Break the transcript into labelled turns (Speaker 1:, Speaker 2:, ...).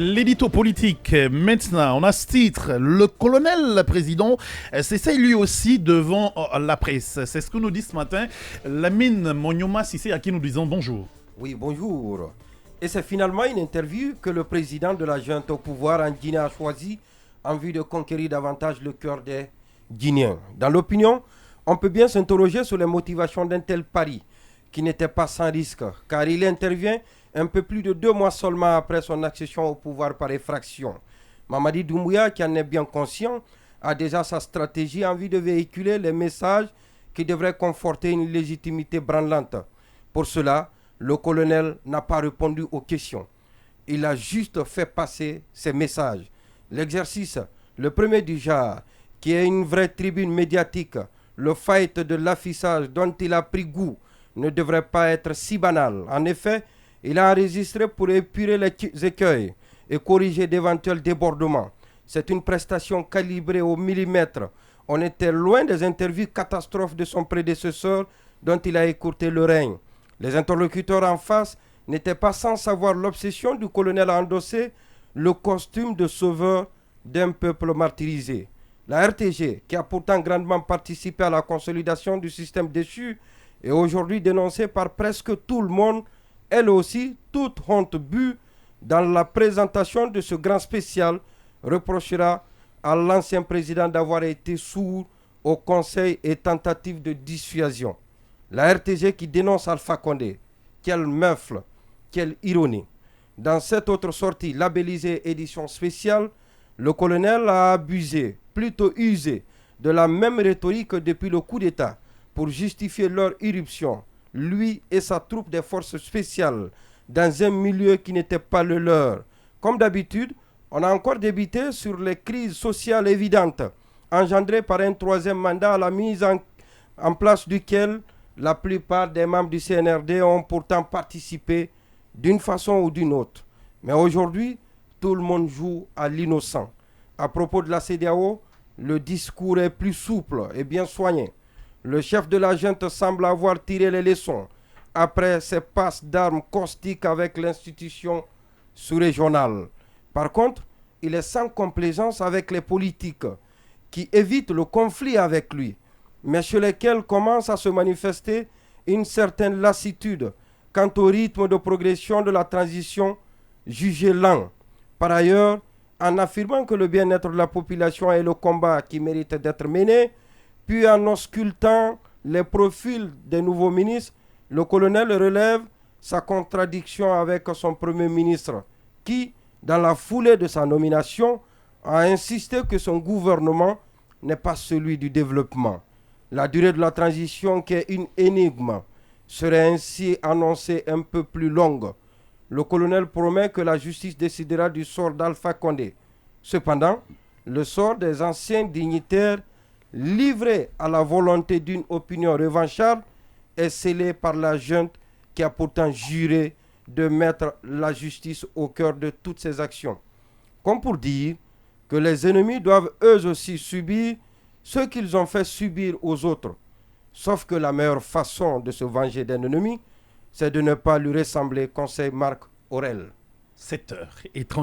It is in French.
Speaker 1: L'édito politique, maintenant, on a ce titre, le colonel président s'essaye lui aussi devant la presse. C'est ce que nous dit ce matin Lamine Monyoma Sissé, à qui nous disons bonjour.
Speaker 2: Oui, bonjour. Et c'est finalement une interview que le président de la junte au pouvoir en Guinée a choisi en vue de conquérir davantage le cœur des Guinéens. Dans l'opinion, on peut bien s'interroger sur les motivations d'un tel pari, qui n'était pas sans risque, car il intervient un peu plus de 2 mois seulement après son accession au pouvoir par effraction. Mamadi Doumbouya, qui en est bien conscient, a déjà sa stratégie en vue de véhiculer les messages qui devraient conforter une légitimité branlante. Pour cela, le colonel n'a pas répondu aux questions. Il a juste fait passer ses messages. L'exercice, le premier du genre, qui est une vraie tribune médiatique, le fight de l'affichage dont il a pris goût, ne devrait pas être si banal. En effet, il a enregistré pour épurer les écueils et corriger d'éventuels débordements. C'est une prestation calibrée au millimètre. On était loin des interviews catastrophes de son prédécesseur dont il a écourté le règne. Les interlocuteurs en face n'étaient pas sans savoir l'obsession du colonel à endosser le costume de sauveur d'un peuple martyrisé. La RTG, qui a pourtant grandement participé à la consolidation du système déchu, est aujourd'hui dénoncée par presque tout le monde. Elle aussi, toute honte bue dans la présentation de ce grand spécial, reprochera à l'ancien président d'avoir été sourd aux conseils et tentatives de dissuasion. La RTG qui dénonce Alpha Condé, quelle meufle, quelle ironie. Dans cette autre sortie labellisée édition spéciale, le colonel a abusé, plutôt usé, de la même rhétorique depuis le coup d'État pour justifier leur irruption, lui et sa troupe des forces spéciales, dans un milieu qui n'était pas le leur. Comme d'habitude, on a encore débité sur les crises sociales évidentes, engendrées par un 3e mandat à la mise en place duquel la plupart des membres du CNRD ont pourtant participé d'une façon ou d'une autre. Mais aujourd'hui, tout le monde joue à l'innocent. À propos de la CEDEAO, le discours est plus souple et bien soigné. Le chef de la junte semble avoir tiré les leçons après ses passes d'armes caustiques avec l'institution sous-régionale. Par contre, il est sans complaisance avec les politiques qui évitent le conflit avec lui, mais chez lesquels commence à se manifester une certaine lassitude quant au rythme de progression de la transition jugé lent. Par ailleurs, en affirmant que le bien-être de la population est le combat qui mérite d'être mené, puis en auscultant les profils des nouveaux ministres, le colonel relève sa contradiction avec son premier ministre, qui, dans la foulée de sa nomination, a insisté que son gouvernement n'est pas celui du développement. La durée de la transition, qui est une énigme, serait ainsi annoncée un peu plus longue. Le colonel promet que la justice décidera du sort d'Alpha Condé. Cependant, le sort des anciens dignitaires livrés à la volonté d'une opinion revancharde est scellé par la junte qui a pourtant juré de mettre la justice au cœur de toutes ses actions. Comme pour dire que les ennemis doivent eux aussi subir ce qu'ils ont fait subir aux autres. Sauf que la meilleure façon de se venger d'un ennemi, c'est de ne pas lui ressembler, conseille Marc Aurèle.
Speaker 1: 7h30.